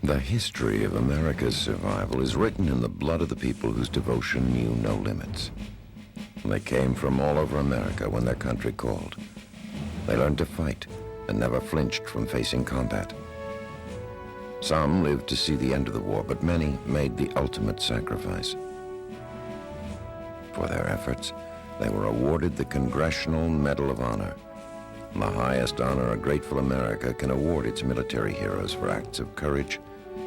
The history of America's survival is written in the blood of the people whose devotion knew no limits. They came from all over America when their country called. They learned to fight and never flinched from facing combat. Some lived to see the end of the war, but many made the ultimate sacrifice. For their efforts, they were awarded the Congressional Medal of Honor, the highest honor a grateful America can award its military heroes for acts of courage,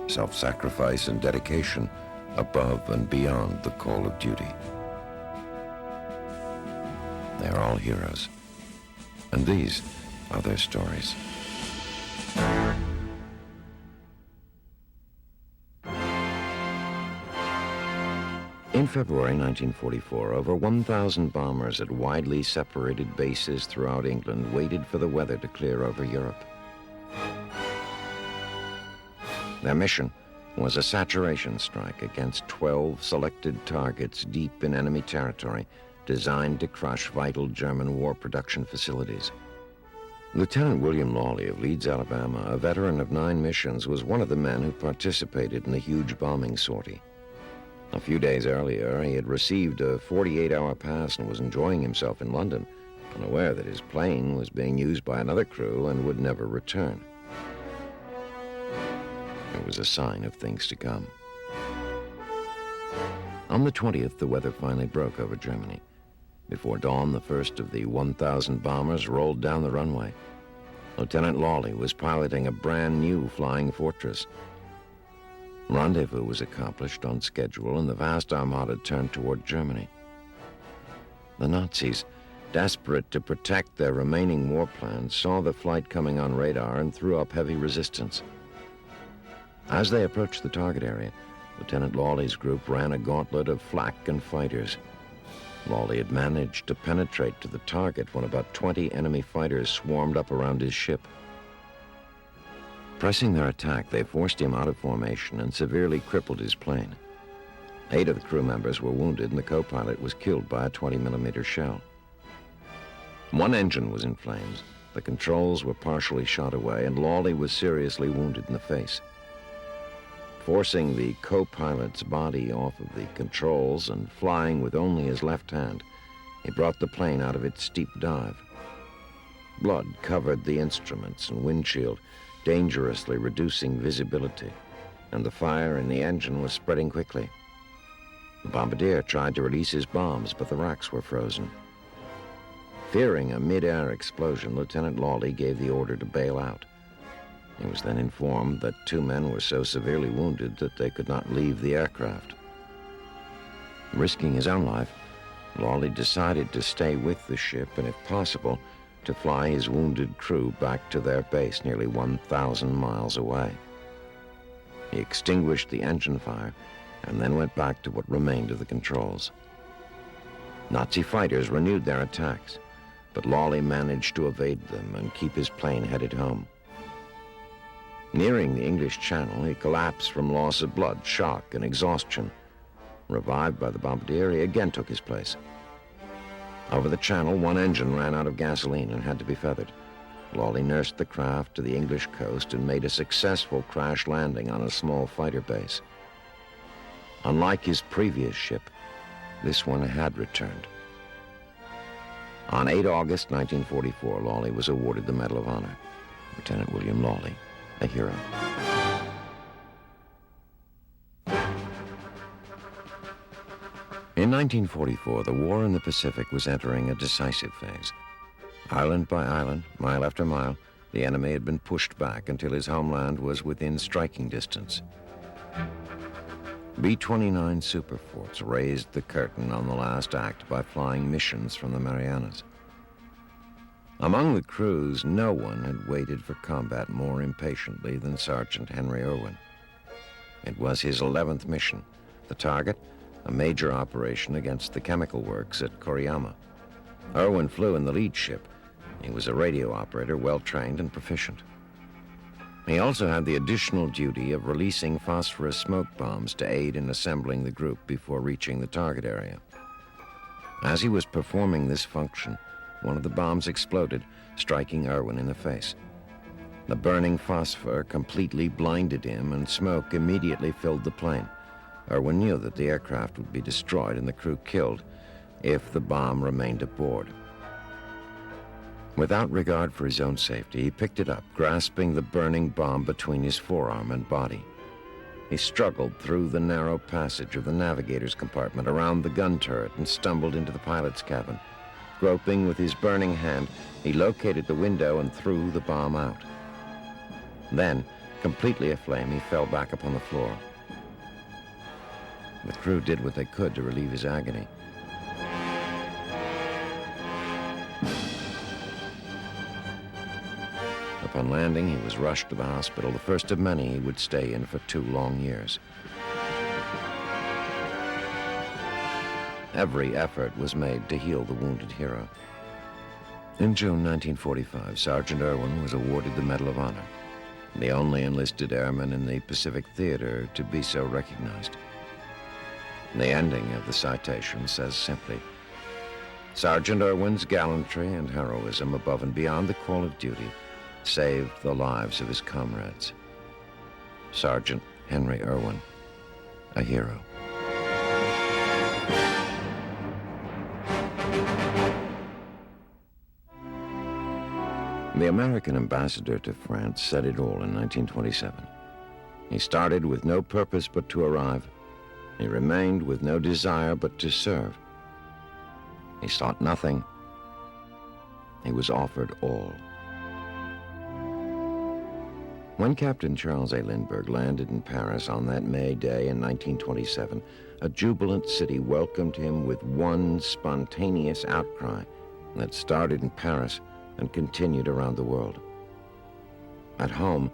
self-sacrifice, and dedication above and beyond the call of duty. They are all heroes, and these are their stories. In February 1944, over 1,000 bombers at widely separated bases throughout England waited for the weather to clear over Europe. Their mission was a saturation strike against 12 selected targets deep in enemy territory designed to crush vital German war production facilities. Lieutenant William Lawley of Leeds, Alabama, a veteran of 9 missions, was one of the men who participated in the huge bombing sortie. A few days earlier, he had received a 48-hour pass and was enjoying himself in London, unaware that his plane was being used by another crew and would never return. It was a sign of things to come. On the 20th, the weather finally broke over Germany. Before dawn, the first of the 1,000 bombers rolled down the runway. Lieutenant Lawley was piloting a brand new flying fortress. Rendezvous was accomplished on schedule, and the vast armada turned toward Germany. The Nazis, desperate to protect their remaining war plans, saw the flight coming on radar and threw up heavy resistance. As they approached the target area, Lieutenant Lawley's group ran a gauntlet of flak and fighters. Lawley had managed to penetrate to the target when about 20 enemy fighters swarmed up around his ship. Pressing their attack, they forced him out of formation and severely crippled his plane. 8 of the crew members were wounded, and the co-pilot was killed by a 20-millimeter shell. 1 engine was in flames, the controls were partially shot away, and Lawley was seriously wounded in the face. Forcing the co-pilot's body off of the controls and flying with only his left hand, he brought the plane out of its steep dive. Blood covered the instruments and windshield, dangerously reducing visibility, and the fire in the engine was spreading quickly. The bombardier tried to release his bombs, but the racks were frozen. Fearing a mid-air explosion, Lieutenant Lawley gave the order to bail out. He was then informed that 2 men were so severely wounded that they could not leave the aircraft. Risking his own life, Lawley decided to stay with the ship and, if possible, to fly his wounded crew back to their base nearly 1,000 miles away. He extinguished the engine fire and then went back to what remained of the controls. Nazi fighters renewed their attacks, but Lawley managed to evade them and keep his plane headed home. Nearing the English Channel, he collapsed from loss of blood, shock, and exhaustion. Revived by the bombardier, he again took his place. Over the channel, 1 engine ran out of gasoline and had to be feathered. Lawley nursed the craft to the English coast and made a successful crash landing on a small fighter base. Unlike his previous ship, this one had returned. On 8 August 1944, Lawley was awarded the Medal of Honor. Lieutenant William Lawley, a hero. In 1944, the war in the Pacific was entering a decisive phase. Island by island, mile after mile, the enemy had been pushed back until his homeland was within striking distance. B-29 superforts raised the curtain on the last act by flying missions from the Marianas. Among the crews, no one had waited for combat more impatiently than Sergeant Henry Irwin. It was his 11th mission. The target, a major operation against the chemical works at Koriyama. Irwin flew in the lead ship. He was a radio operator, well-trained and proficient. He also had the additional duty of releasing phosphorus smoke bombs to aid in assembling the group before reaching the target area. As he was performing this function, one of the bombs exploded, striking Irwin in the face. The burning phosphor completely blinded him, and smoke immediately filled the plane. Irwin knew that the aircraft would be destroyed and the crew killed if the bomb remained aboard. Without regard for his own safety, he picked it up, grasping the burning bomb between his forearm and body. He struggled through the narrow passage of the navigator's compartment, around the gun turret, and stumbled into the pilot's cabin. Groping with his burning hand, he located the window and threw the bomb out. Then, completely aflame, he fell back upon the floor. The crew did what they could to relieve his agony. Upon landing, he was rushed to the hospital, the first of many he would stay in for 2 long years. Every effort was made to heal the wounded hero. In June 1945, Sergeant Irwin was awarded the Medal of Honor, the only enlisted airman in the Pacific Theater to be so recognized. The ending of the citation says simply, "Sergeant Irwin's gallantry and heroism above and beyond the call of duty saved the lives of his comrades. Sergeant Henry Irwin, a hero." The American ambassador to France said it all in 1927. He started with no purpose but to arrive. He remained with no desire but to serve. He sought nothing. He was offered all. When Captain Charles A. Lindbergh landed in Paris on that May day in 1927, a jubilant city welcomed him with one spontaneous outcry that started in Paris and continued around the world. At home,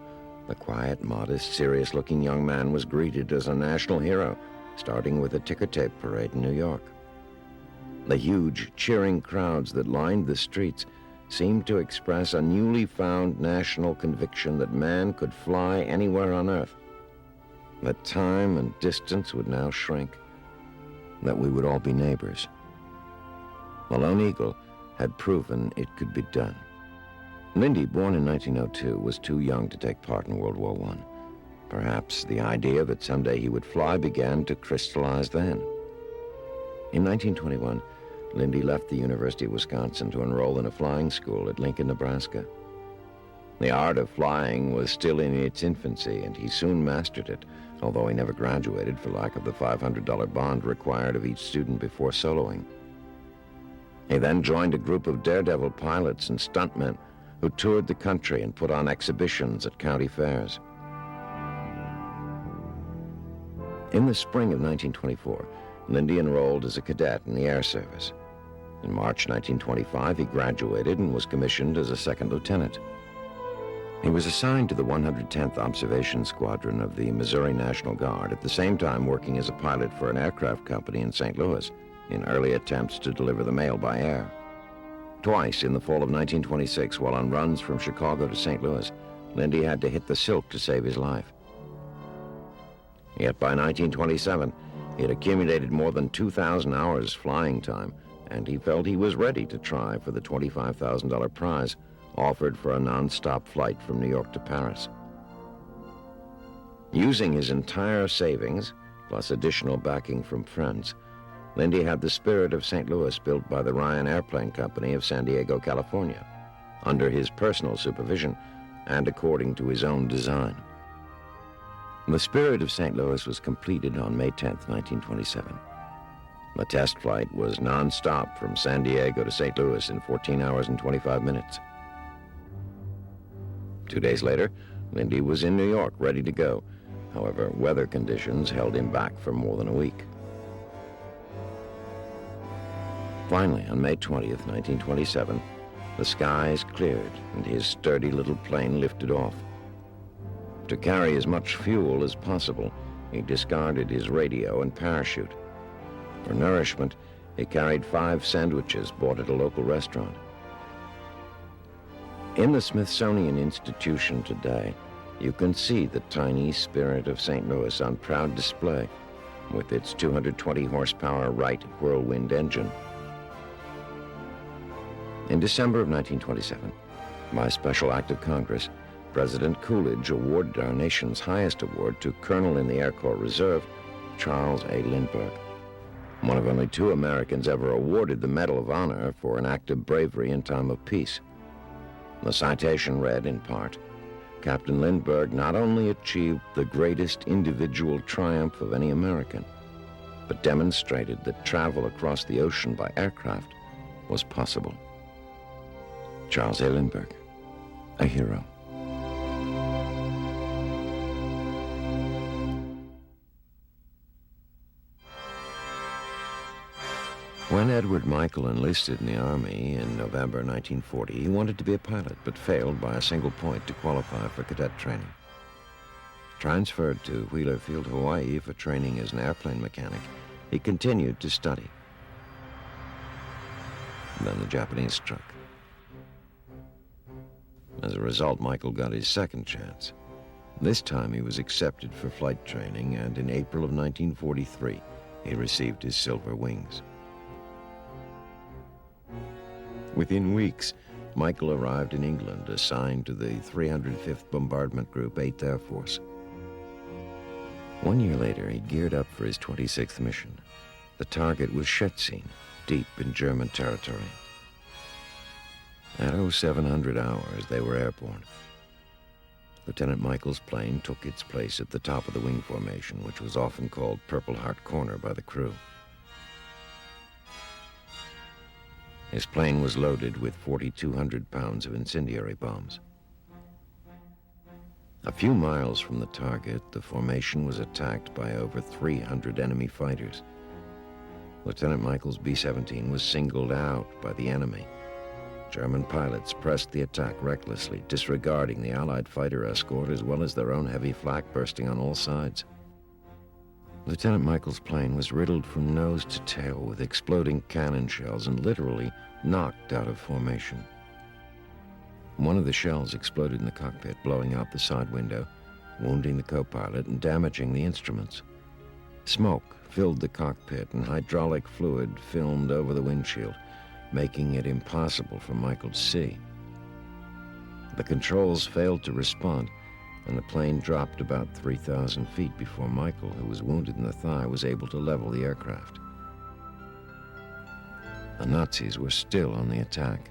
the quiet, modest, serious-looking young man was greeted as a national hero, starting with a ticker tape parade in New York. The huge, cheering crowds that lined the streets seemed to express a newly found national conviction that man could fly anywhere on Earth, that time and distance would now shrink, that we would all be neighbors. The Lone Eagle had proven it could be done. Lindy, born in 1902, was too young to take part in World War I. Perhaps the idea that someday he would fly began to crystallize then. In 1921, Lindy left the University of Wisconsin to enroll in a flying school at Lincoln, Nebraska. The art of flying was still in its infancy, and he soon mastered it, although he never graduated for lack of the $500 bond required of each student before soloing. He then joined a group of daredevil pilots and stuntmen who toured the country and put on exhibitions at county fairs. In the spring of 1924, Lindy enrolled as a cadet in the Air Service. In March 1925, he graduated and was commissioned as a second lieutenant. He was assigned to the 110th Observation Squadron of the Missouri National Guard, at the same time working as a pilot for an aircraft company in St. Louis in early attempts to deliver the mail by air. Twice in the fall of 1926, while on runs from Chicago to St. Louis, Lindy had to hit the silk to save his life. Yet by 1927, he had accumulated more than 2,000 hours flying time, and he felt he was ready to try for the $25,000 prize offered for a non-stop flight from New York to Paris. Using his entire savings, plus additional backing from friends, Lindy had the Spirit of St. Louis built by the Ryan Airplane Company of San Diego, California, under his personal supervision and according to his own design. The Spirit of St. Louis was completed on May 10, 1927. The test flight was non-stop from San Diego to St. Louis in 14 hours and 25 minutes. 2 days later, Lindy was in New York, ready to go. However, weather conditions held him back for more than a week. Finally, on May 20th, 1927, the skies cleared and his sturdy little plane lifted off. To carry as much fuel as possible, he discarded his radio and parachute. For nourishment, he carried 5 sandwiches bought at a local restaurant. In the Smithsonian Institution today, you can see the tiny Spirit of St. Louis on proud display with its 220 horsepower Wright Whirlwind engine. In December of 1927, by special act of Congress, President Coolidge awarded our nation's highest award to Colonel in the Air Corps Reserve, Charles A. Lindbergh, one of only 2 Americans ever awarded the Medal of Honor for an act of bravery in time of peace. The citation read, in part, Captain Lindbergh not only achieved the greatest individual triumph of any American, but demonstrated that travel across the ocean by aircraft was possible. Charles A. Lindbergh, a hero. When Edward Michael enlisted in the Army in November 1940, he wanted to be a pilot, but failed by a single point to qualify for cadet training. Transferred to Wheeler Field, Hawaii for training as an airplane mechanic, he continued to study. Then the Japanese struck. As a result, Michael got his second chance. This time he was accepted for flight training, and in April of 1943, he received his silver wings. Within weeks, Michael arrived in England, assigned to the 305th Bombardment Group, 8th Air Force. 1 year later, he geared up for his 26th mission. The target was Szczecin, deep in German territory. At 0700 hours, they were airborne. Lieutenant Michael's plane took its place at the top of the wing formation, which was often called Purple Heart Corner by the crew. His plane was loaded with 4,200 pounds of incendiary bombs. A few miles from the target, the formation was attacked by over 300 enemy fighters. Lieutenant Michael's B-17 was singled out by the enemy. German pilots pressed the attack recklessly, disregarding the Allied fighter escort as well as their own heavy flak bursting on all sides. Lieutenant Michael's plane was riddled from nose to tail with exploding cannon shells and literally knocked out of formation. One of the shells exploded in the cockpit, blowing out the side window, wounding the co-pilot and damaging the instruments. Smoke filled the cockpit and hydraulic fluid filmed over the windshield, making it impossible for Michael to see. The controls failed to respond, and the plane dropped about 3,000 feet before Michael, who was wounded in the thigh, was able to level the aircraft. The Nazis were still on the attack.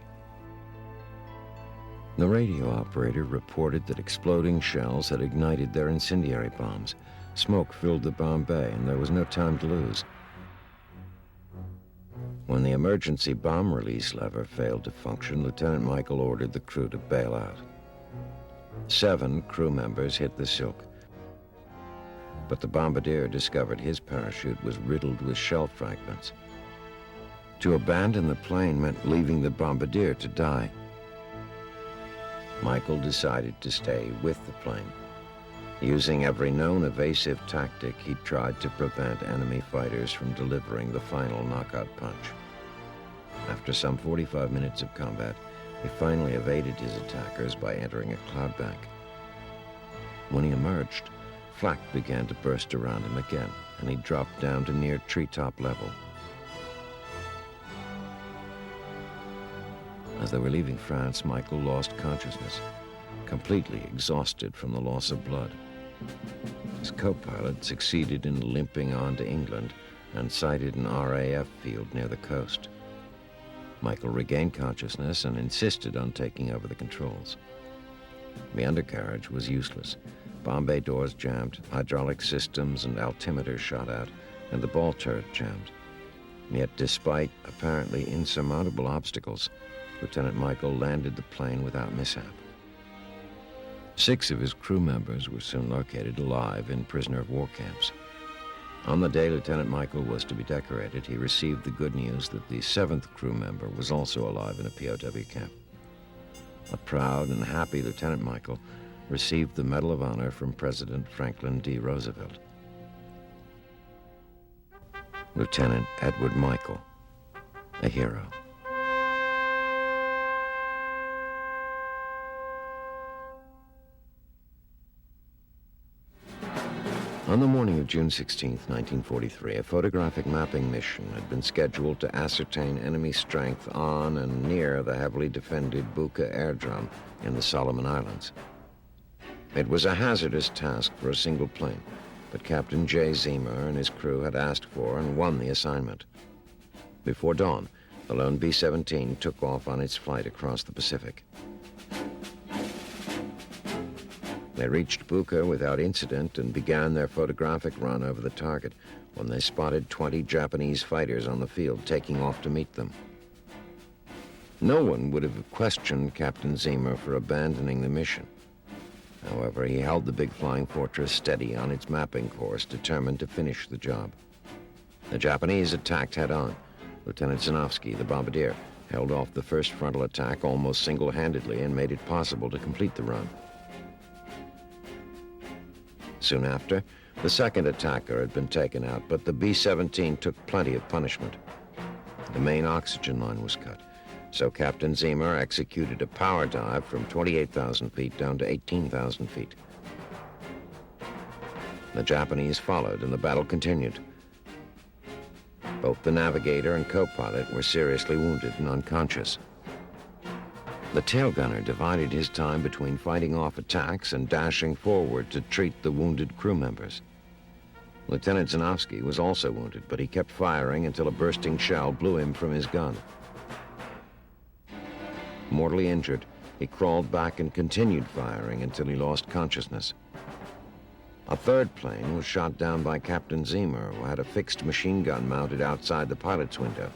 The radio operator reported that exploding shells had ignited their incendiary bombs. Smoke filled the bomb bay, and there was no time to lose. When the emergency bomb release lever failed to function, Lieutenant Michael ordered the crew to bail out. 7 crew members hit the silk, but the bombardier discovered his parachute was riddled with shell fragments. To abandon the plane meant leaving the bombardier to die. Michael decided to stay with the plane. Using every known evasive tactic, he tried to prevent enemy fighters from delivering the final knockout punch. After some 45 minutes of combat, he finally evaded his attackers by entering a cloudbank. When he emerged, flak began to burst around him again, and he dropped down to near treetop level. As they were leaving France, Michael lost consciousness, completely exhausted from the loss of blood. His co-pilot succeeded in limping on to England and sighted an RAF field near the coast. Michael regained consciousness and insisted on taking over the controls. The undercarriage was useless. Bomb bay doors jammed, hydraulic systems and altimeters shot out, and the ball turret jammed. Yet, despite apparently insurmountable obstacles, Lieutenant Michael landed the plane without mishap. 6 of his crew members were soon located alive in prisoner of war camps. On the day Lieutenant Michael was to be decorated, he received the good news that the 7th crew member was also alive in a POW camp. A proud and happy Lieutenant Michael received the Medal of Honor from President Franklin D. Roosevelt. Lieutenant Edward Michael, a hero. On the morning of June 16, 1943, a photographic mapping mission had been scheduled to ascertain enemy strength on and near the heavily defended Buka airdrome in the Solomon Islands. It was a hazardous task for a single plane, but Captain J. Ziemer and his crew had asked for and won the assignment. Before dawn, the lone B-17 took off on its flight across the Pacific. They reached Buka without incident and began their photographic run over the target when they spotted 20 Japanese fighters on the field taking off to meet them. No one would have questioned Captain Ziemer for abandoning the mission. However, he held the big flying fortress steady on its mapping course, determined to finish the job. The Japanese attacked head-on. Lieutenant Zinovsky, the bombardier, held off the first frontal attack almost single-handedly and made it possible to complete the run. Soon after, the second attacker had been taken out, but the B-17 took plenty of punishment. The main oxygen line was cut, so Captain Ziemer executed a power dive from 28,000 feet down to 18,000 feet. The Japanese followed, and the battle continued. Both the navigator and co-pilot were seriously wounded and unconscious. The tail gunner divided his time between fighting off attacks and dashing forward to treat the wounded crew members. Lieutenant Zinovsky was also wounded, but he kept firing until a bursting shell blew him from his gun. Mortally injured, he crawled back and continued firing until he lost consciousness. A third plane was shot down by Captain Ziemer, who had a fixed machine gun mounted outside the pilot's window.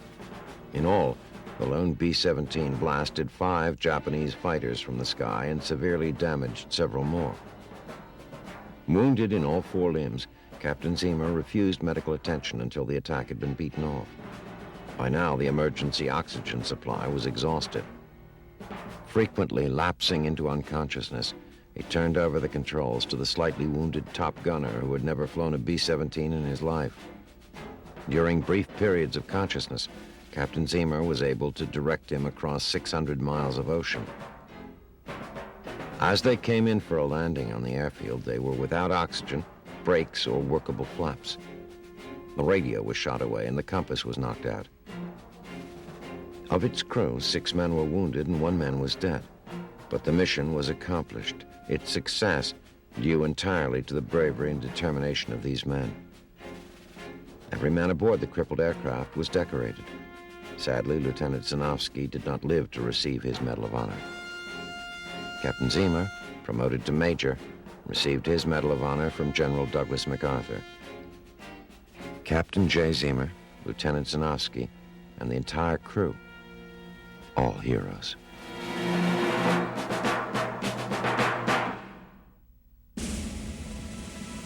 In all, the lone B-17 blasted 5 Japanese fighters from the sky and severely damaged several more. Wounded in all 4 limbs, Captain Ziemer refused medical attention until the attack had been beaten off. By now, the emergency oxygen supply was exhausted. Frequently lapsing into unconsciousness, he turned over the controls to the slightly wounded top gunner who had never flown a B-17 in his life. During brief periods of consciousness, Captain Ziemer was able to direct him across 600 miles of ocean. As they came in for a landing on the airfield, they were without oxygen, brakes, or workable flaps. The radio was shot away and the compass was knocked out. Of its crew, 6 men were wounded and 1 man was dead. But the mission was accomplished, its success due entirely to the bravery and determination of these men. Every man aboard the crippled aircraft was decorated. Sadly, Lieutenant Zinovsky did not live to receive his Medal of Honor. Captain Ziemer, promoted to Major, received his Medal of Honor from General Douglas MacArthur. Captain J. Ziemer, Lieutenant Zinovsky, and the entire crew, all heroes.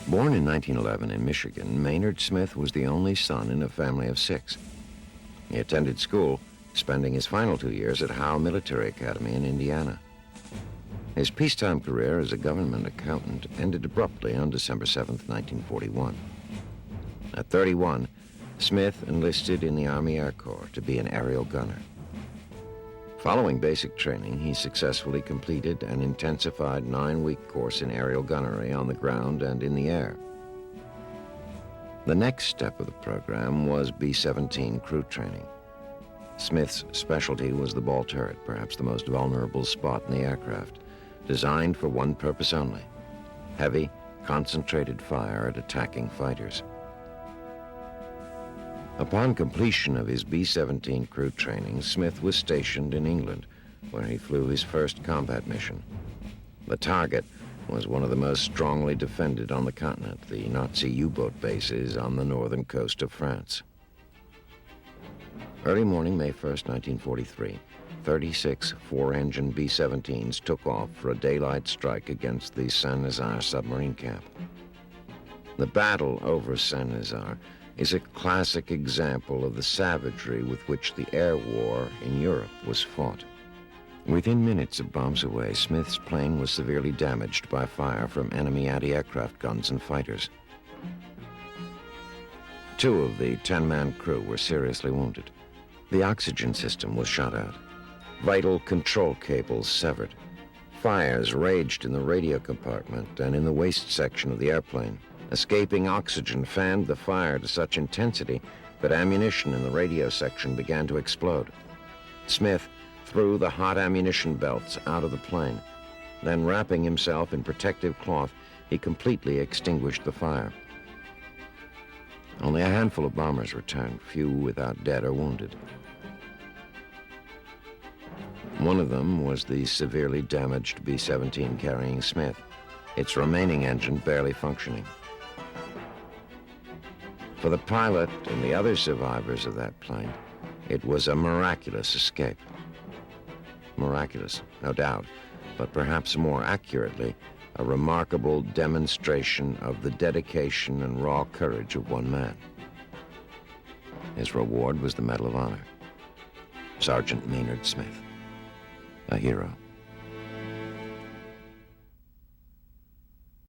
Born in 1911 in Michigan, Maynard Smith was the only son in a family of 6. He attended school, spending his final 2 years at Howe Military Academy in Indiana. His peacetime career as a government accountant ended abruptly on December 7, 1941. At 31, Smith enlisted in the Army Air Corps to be an aerial gunner. Following basic training, he successfully completed an intensified 9-week course in aerial gunnery on the ground and in the air. The next step of the program was B-17 crew training. Smith's specialty was the ball turret, perhaps the most vulnerable spot in the aircraft, designed for one purpose only: heavy, concentrated fire at attacking fighters. Upon completion of his B-17 crew training, Smith was stationed in England, where he flew his first combat mission. The target was one of the most strongly defended on the continent, the Nazi U-boat bases on the northern coast of France. Early morning, May 1st, 1943, 36 4-engine B-17s took off for a daylight strike against the Saint-Nazaire submarine camp. The battle over Saint-Nazaire is a classic example of the savagery with which the air war in Europe was fought. Within minutes of bombs away, Smith's plane was severely damaged by fire from enemy anti-aircraft guns and fighters. 2 of the 10-man crew were seriously wounded. The oxygen system was shot out. Vital control cables severed. Fires raged in the radio compartment and in the waist section of the airplane. Escaping oxygen fanned the fire to such intensity that ammunition in the radio section began to explode. Smith threw the hot ammunition belts out of the plane. Then, wrapping himself in protective cloth, he completely extinguished the fire. Only a handful of bombers returned, few without dead or wounded. One of them was the severely damaged B-17 carrying Smith, its remaining engine barely functioning. For the pilot and the other survivors of that plane, it was a miraculous escape. Miraculous, no doubt, but perhaps more accurately, a remarkable demonstration of the dedication and raw courage of one man. His reward was the Medal of Honor. Sergeant Maynard Smith, a hero.